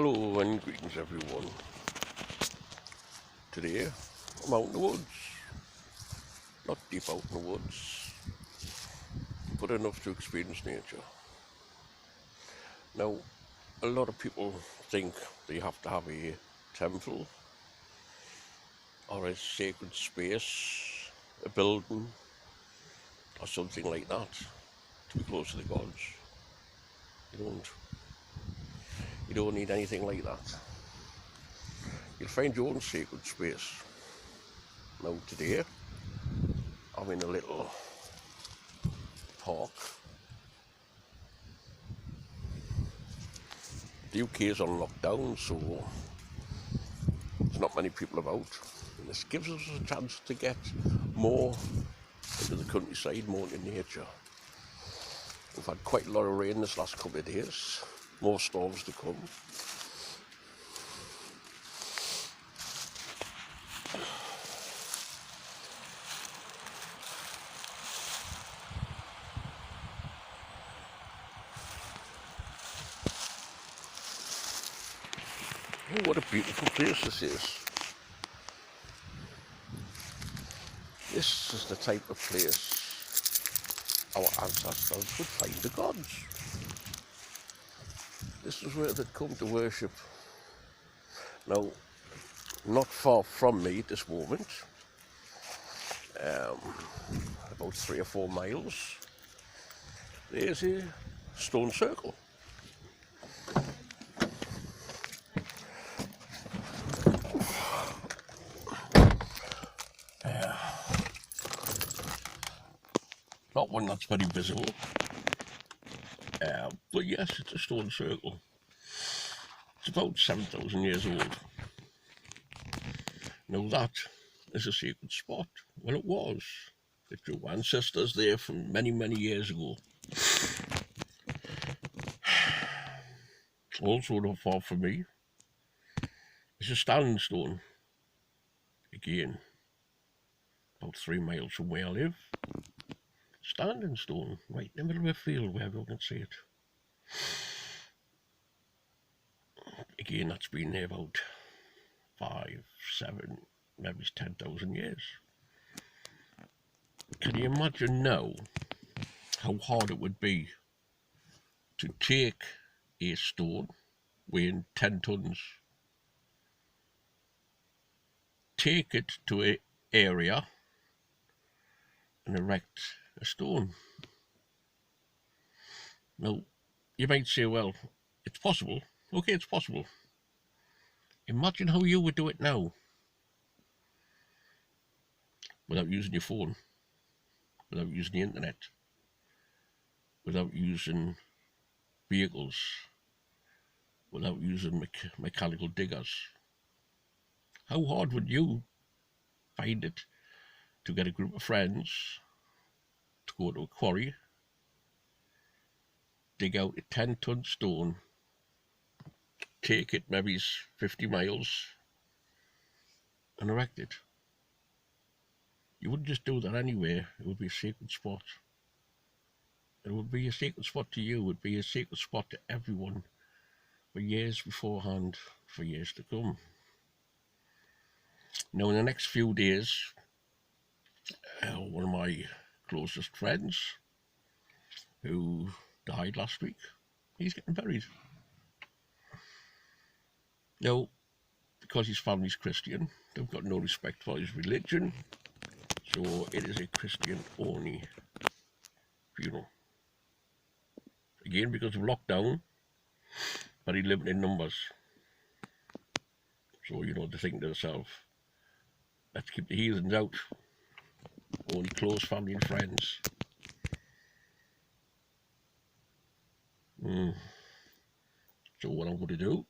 Hello and greetings everyone. Today I'm out in the woods, not deep out in the woods, but enough to experience nature. Now, a lot of people think they have to have a temple or a sacred space, a building or something like that to be close to the gods. You don't. You don't need anything like that. You'll find your own sacred space. Now today I'm in a little park. The UK is on lockdown, so there's not many people about. And this gives us a chance to get more into the countryside, more into nature. We've had quite a lot of rain this last couple of days, more storms to come. Oh, what a beautiful place this is. This is the type of place our ancestors would find the gods. This is where they'd come to worship. Now, not far from me at this moment, about 3 or 4 miles, there's a stone circle. Not one that's very visible, but yes, it's a stone circle. It's about 7,000 years old. Now that is a sacred spot. Well, it was. It drew ancestors there from many, many years ago. Also not far from me is a standing stone. Again, about 3 miles from where I live. Standing stone, right in the middle of a field where everyone can see it. Again, that's been there about 5, 7, maybe 10,000 years. Can you imagine now how hard it would be to take a stone weighing 10 tons, take it to an area and erect a stone? Now, you might say, well, it's possible. Okay, it's possible. Imagine how you would do it now without using your phone, without using the internet, without using vehicles, without using mechanical diggers. How hard would you find it to get a group of friends to go to a quarry, dig out a 10-ton stone, take it maybe 50 miles and erect it? You wouldn't just do that anywhere. It would be a sacred spot. It would be a sacred spot to you. It would be a sacred spot to everyone for years beforehand, for years to come. Now, in the next few days, one of my closest friends, who died last week, he's getting buried. Now, because his family's Christian, they've got no respect for his religion, so it is a Christian-only funeral. Again, because of lockdown, very limited numbers. So, they're thinking to themselves, let's keep the heathens out, only close family and friends. So what I'm going to do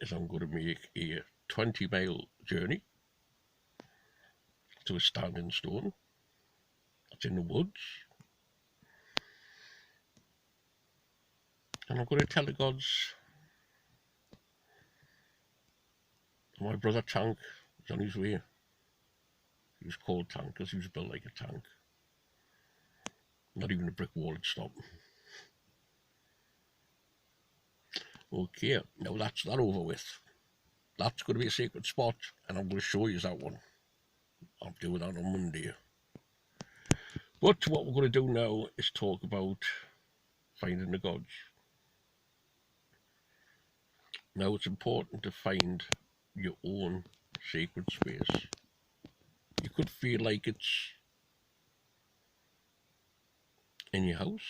is I'm going to make a 20-mile journey to a standing stone that's in the woods, and I'm going to tell the gods my brother Tank is on his way. He was called Tank because he was built like a tank. Not even a brick wall would stop him. Okay, now that's that over with. That's going to be a secret spot, and I'm going to show you that one. I'm doing that on Monday. But what we're going to do now is talk about finding the gods. Now, it's important to find your own sacred space. You could feel like it's in your house,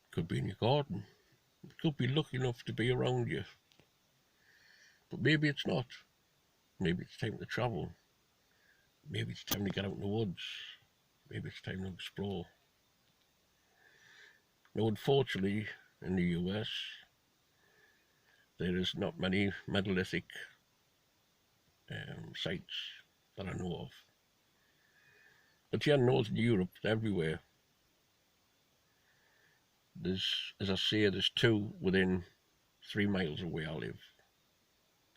it could be in your garden, it could be lucky enough to be around you. But maybe it's not. Maybe it's time to travel. Maybe it's time to get out in the woods. Maybe it's time to explore. Now, unfortunately, in the US, there is not many megalithic sites that I know of. But here in Northern Europe, everywhere. There's, as I say, there's 2 within 3 miles of where I live.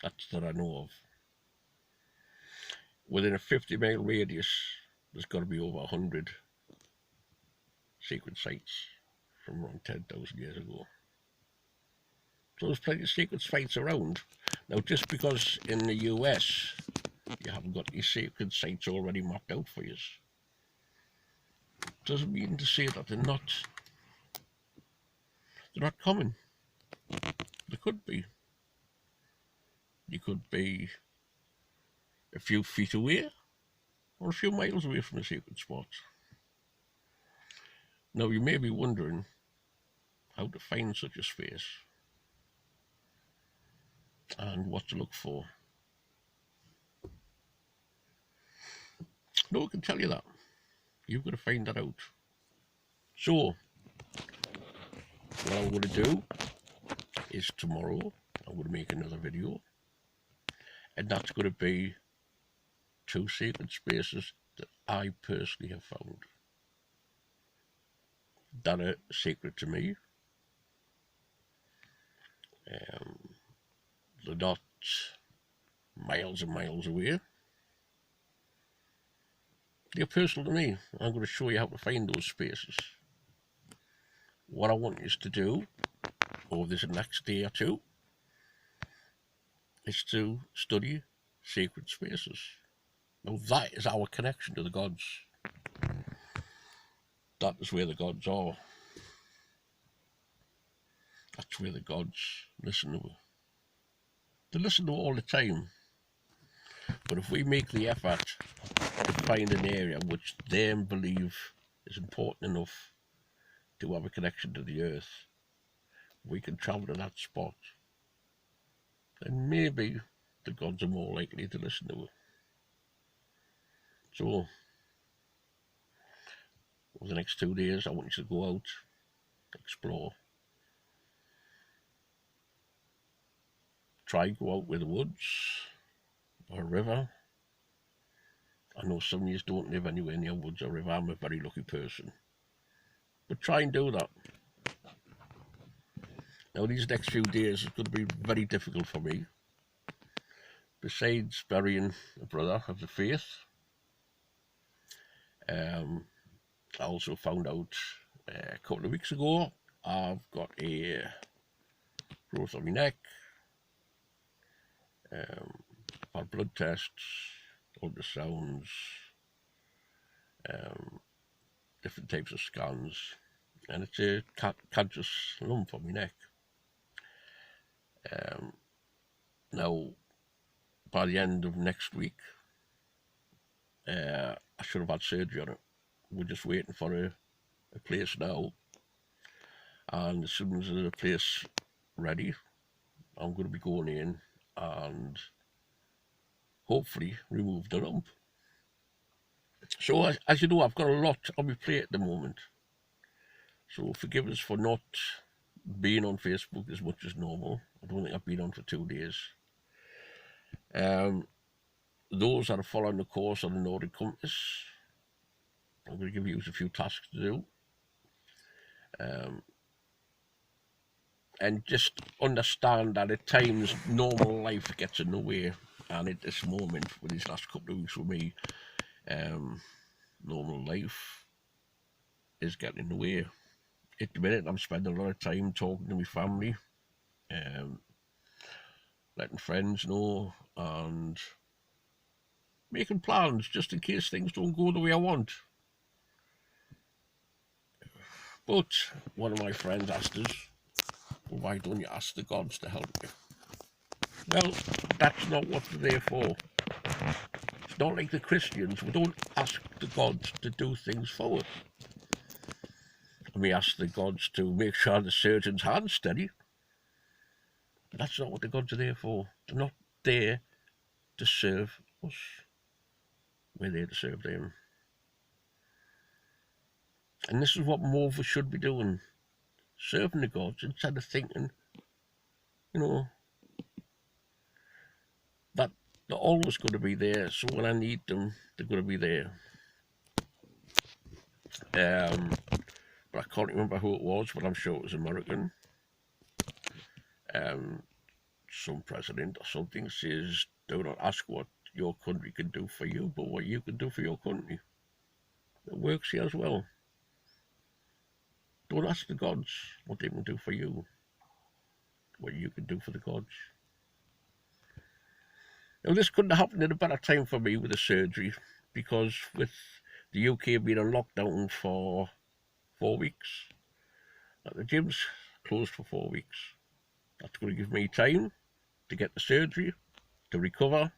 That's that I know of. Within a 50-mile radius, there's got to be over 100 sacred sites from around 10,000 years ago. So there's plenty of sacred sites around. Now, just because in the US you haven't got these sacred sites already mapped out for you, doesn't mean to say that they're not common. They could be. You could be a few feet away or a few miles away from a sacred spot. Now, you may be wondering how to find such a space and what to look for. No one can tell you that. You've got to find that out. So, what I'm going to do is tomorrow I'm going to make another video, and that's going to be 2 sacred spaces that I personally have found that are sacred to me. They're not miles and miles away. They're personal to me. I'm going to show you how to find those spaces. What I want you to do over this next day or 2 is to study sacred spaces. Now, that is our connection to the gods. That is where the gods are. That's where the gods listen to. They listen to all the time. But if we make the effort to find an area which they believe is important enough to have a connection to the earth, we can travel to that spot, then maybe the gods are more likely to listen to it. So, over the next 2 days, I want you to go out, explore. Try go out with the woods or a river. I know some of you don't live anywhere near woods or river. I'm a very lucky person. But try and do that. Now, these next few days is going to be very difficult for me. Besides burying a brother of the faith, I also found out a couple of weeks ago I've got a growth on my neck. Had blood tests, ultrasounds, different types of scans, and it's a cancerous lump on my neck. Now, by the end of next week, I should have had surgery on it. We're just waiting for a place now, and as soon as there's a place ready, I'm going to be going in and hopefully remove the lump. So, as you know, I've got a lot on my plate at the moment. So forgive us for not being on Facebook as much as normal. I don't think I've been on for 2 days. Those that are following the course on the Nordic Compass, I'm going to give you a few tasks to do. And just understand that at times normal life gets in the way, and at this moment, with these last couple of weeks with me, normal life is getting in the way. At the minute, I'm spending a lot of time talking to my family, letting friends know, and making plans just in case things don't go the way I want. But one of my friends asked us, well, why don't you ask the gods to help you? Well, that's not what they're there for. It's not like the Christians. We don't ask the gods to do things for us. And we ask the gods to make sure the surgeon's hand's steady. But that's not what the gods are there for. They're not there to serve us. We're there to serve them. And this is what more of us should be doing. Serving the gods instead of thinking, that they're always going to be there. So when I need them, they're going to be there. But I can't remember who it was, but I'm sure it was American. Some president or something says, do not ask what your country can do for you, but what you can do for your country. It works here as well. Don't ask the gods what they can do for you, what you can do for the gods. Now, this couldn't have happened at a better time for me with the surgery, because with the UK being on lockdown for 4 weeks, the gym's closed for 4 weeks. That's going to give me time to get the surgery, to recover,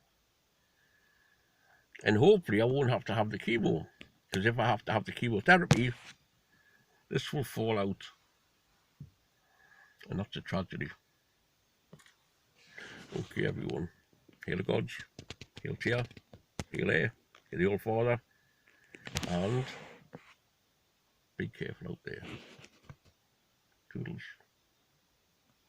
and hopefully I won't have to have the chemo, because if I have to have the chemotherapy, this will fall out, and that's a tragedy. Okay, everyone, hail the gods, hail Tia, hail Air, hail the Old Father, and be careful out there. Toodles.